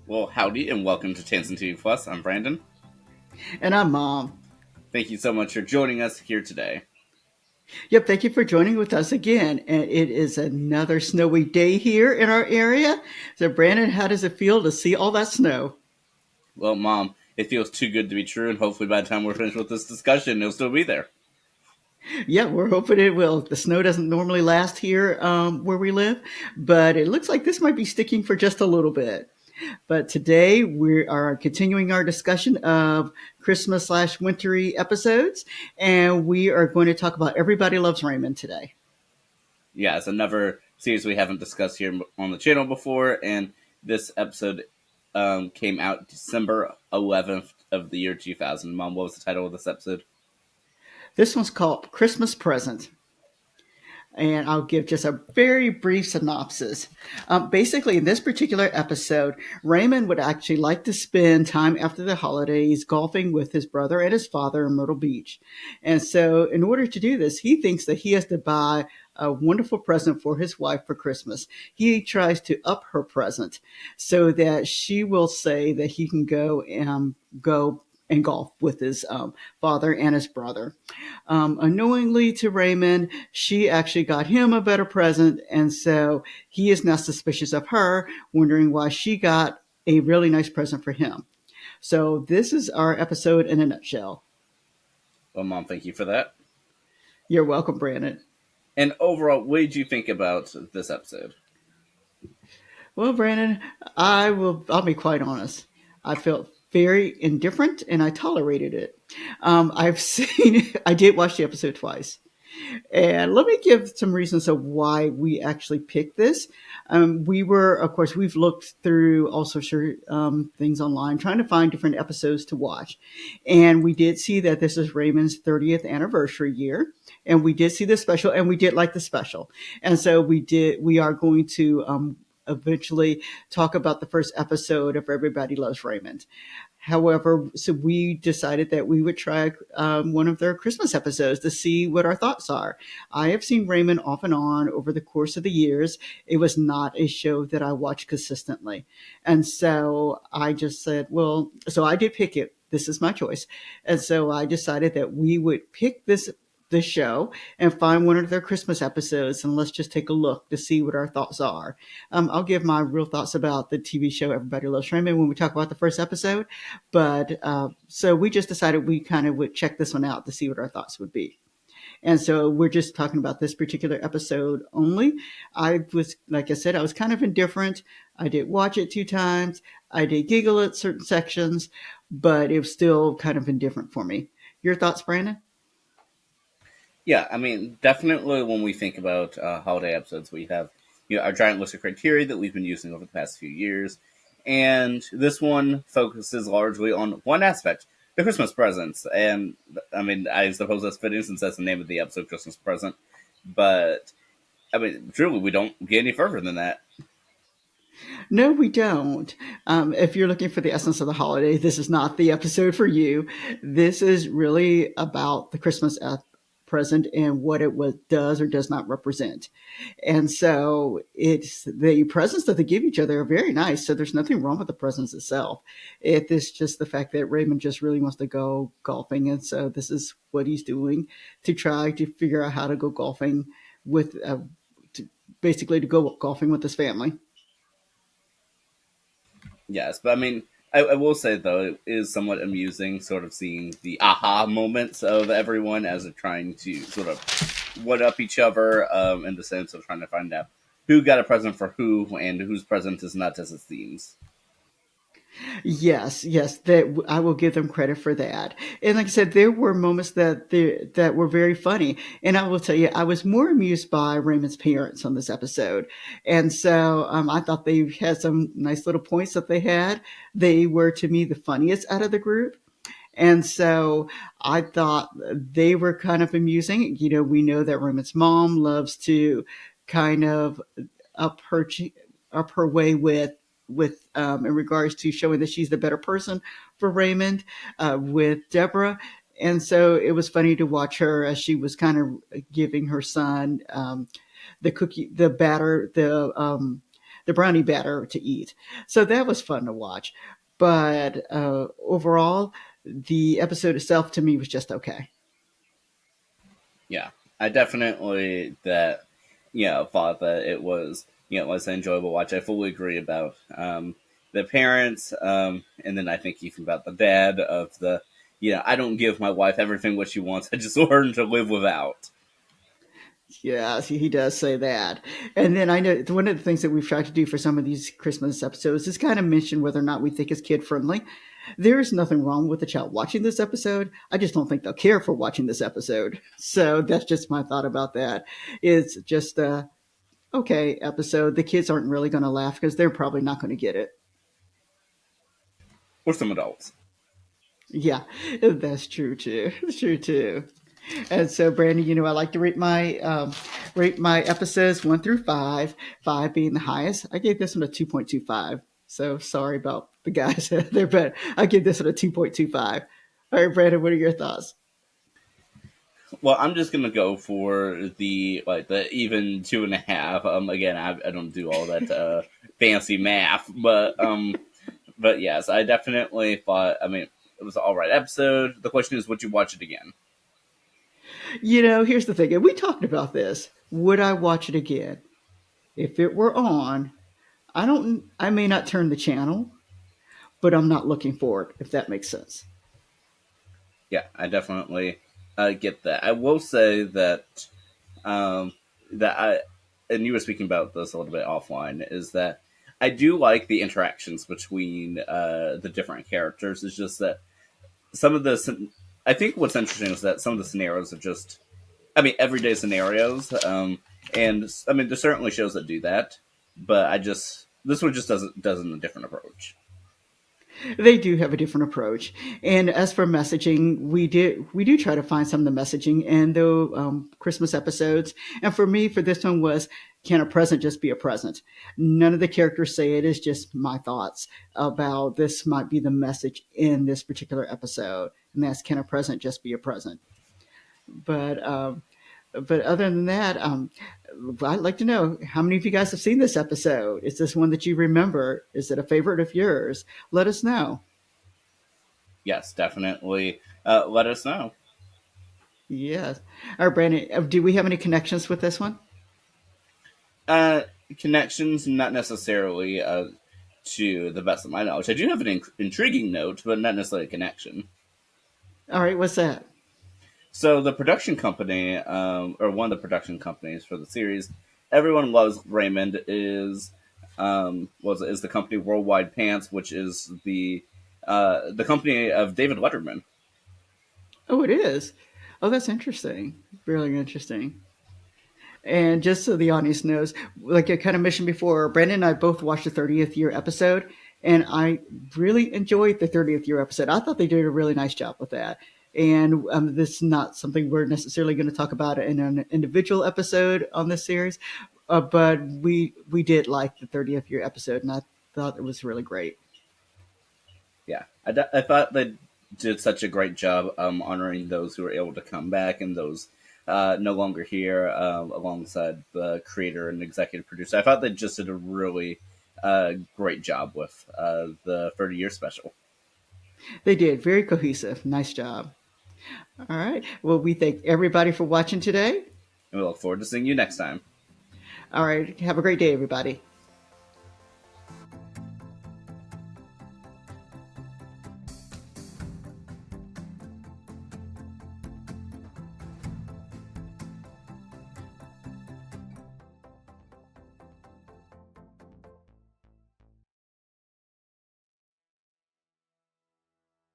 Well, howdy and welcome to Tansson TV Plus. I'm Brandon. And I'm Mom. Thank you so much for joining us here today. Yep, thank you for joining with us again. And it is another snowy day here in our area. So, Brandon, how does it feel to see all that snow? Well, Mom, it feels too good to be true, and hopefully by the time we're finished with this discussion, it'll still be there. Yeah, we're hoping it will. The snow doesn't normally last here where we live, but it looks like this might be sticking for just a little bit. But today we are continuing our discussion of Christmas slash wintry episodes, and we are going to talk about Everybody Loves Raymond today. Yeah, it's another series we haven't discussed here on the channel before, and this episode came out December 11th of the year 2000. Mom, what was the title of this episode? This one's called Christmas Present. And I'll give just a very brief synopsis. Basically, in this particular episode, Raymond would actually like to spend time after the holidays golfing with his brother and his father in Myrtle Beach. And so, in order to do this, he thinks that he has to buy a wonderful present for his wife for Christmas. He tries to up her present so that she will say that he can go and golf with his father and his brother. Unknowingly to Raymond, she actually got him a better present, and so he is now suspicious of her, wondering why she got a really nice present for him. So this is our episode in a nutshell. Well, Mom, thank you for that. You're welcome, Brandon. And overall, what did you think about this episode? Well, Brandon, I'll be quite honest. I felt very indifferent and I tolerated it. I did watch the episode twice. And let me give some reasons of why we actually picked this. Of course, we've looked through all sorts of things online trying to find different episodes to watch. And we did see that this is Raymond's 30th anniversary year. And we did see the special and we did like the special. And so we are going to eventually talk about the first episode of Everybody Loves Raymond. However, so we decided that we would try one of their Christmas episodes to see what our thoughts are. I have seen Raymond off and on over the course of the years. It was not a show that I watched consistently. And so I just said, well, so I did pick it. This is my choice. And so I decided that we would pick this show and find one of their Christmas episodes and let's just take a look to see what our thoughts are. I'll give my real thoughts about the TV show Everybody Loves Raymond when we talk about the first episode. But so we just decided we kind of would check this one out to see what our thoughts would be. And so we're just talking about this particular episode only. Like I said, I was kind of indifferent. I did watch it two times. I did giggle at certain sections, but it was still kind of indifferent for me. Your thoughts, Brandon? Yeah, I mean, definitely when we think about holiday episodes, we have our giant list of criteria that we've been using over the past few years, and this one focuses largely on one aspect: the Christmas presents. And I mean, I suppose that's fitting since that's the name of the episode, Christmas present. But I mean, truly, we don't get any further than that. No, we don't. If you're looking for the essence of the holiday, this is not the episode for you. This is really about the Christmas present and what does or does not represent. And so it's the presents that they give each other are very nice. So there's nothing wrong with the presents itself. It is just the fact that Raymond just really wants to go golfing. And so this is what he's doing to try to figure out how to go golfing with, basically to go golfing with his family. Yes, but I mean, I will say though, it is somewhat amusing, sort of seeing the aha moments of everyone as they're trying to sort of one up each other, in the sense of trying to find out who got a present for who and whose present is not as it seems. Yes, yes, that I will give them credit for that. And like I said, there were moments that were very funny. And I will tell you, I was more amused by Raymond's parents on this episode. And so I thought they had some nice little points that they had. They were to me the funniest out of the group. And so I thought they were kind of amusing. You know, we know that Raymond's mom loves to kind of up her up her way with in regards to showing that she's the better person for Raymond with Deborah. And so it was funny to watch her as she was kind of giving her son the cookie, the batter, the brownie batter to eat. So that was fun to watch. But overall, the episode itself to me was just okay. Yeah, I definitely that thought that it was was an enjoyable watch. I fully agree about the parents, and then I think even about the dad of the I don't give my wife everything what she wants. I just learn to live without. Yeah, he does say that. And then I know one of the things that we've tried to do for some of these Christmas episodes is kind of mention whether or not we think it's kid friendly. There is nothing wrong with a child watching this episode. I just don't think they'll care for watching this episode. So that's just my thought about that. It's just a okay episode. The kids aren't really going to laugh because they're probably not going to get it. Or some adults. Yeah, that's true too. That's true too. And so, Brandon, I like to rate my episodes 1 through 5. 5 being the highest. I gave this one a 2.25. So sorry about the guys out there, but I give this one a 2.25. All right, Brandon, what are your thoughts? Well, I'm just gonna go for the even 2.5. Again, I don't do all that fancy math, but yes, I definitely thought. I mean, it was an all right episode. The question is, would you watch it again? Here's the thing, and we talked about this. Would I watch it again if it were on? I don't. I may not turn the channel, but I'm not looking for it. If that makes sense. Yeah, I definitely get that. I will say that that I and you were speaking about this a little bit offline is that I do like the interactions between the different characters. It's just that some of the I think what's interesting is that some of the scenarios are just I mean everyday scenarios, and I mean there's certainly shows that do that, but I just this one just doesn't a different approach. They do have a different approach. And as for messaging, we do try to find some of the messaging in the Christmas episodes. And for me, for this one was, can a present just be a present? None of the characters say it. Is just my thoughts about this might be the message in this particular episode, and that's, can a present just be a present? But other than that, I'd like to know how many of you guys have seen this episode. Is this one that you remember? Is it a favorite of yours? Let us know. Yes, definitely. Let us know. Yes. All right, Brandon, do we have any connections with this one? Uh, Connections, not necessarily to the best of my knowledge. I do have an intriguing note, but not necessarily a connection. All right, what's that? So the production company, or one of the production companies for the series, everyone loves Raymond is the company Worldwide Pants, which is the company of David Letterman. Oh, it is. Oh, that's interesting. Really interesting. And just so the audience knows, like I kind of mentioned before, Brandon and I both watched the 30th year episode, and I really enjoyed the 30th year episode. I thought they did a really nice job with that. And this is not something we're necessarily going to talk about in an individual episode on this series, but we did like the 30th year episode, and I thought it was really great. Yeah, I thought they did such a great job honoring those who were able to come back and those no longer here, alongside the creator and executive producer. I thought they just did a really great job with the 30-year special. They did very cohesive. Nice job. All right. Well, we thank everybody for watching today. And we look forward to seeing you next time. All right. Have a great day, everybody.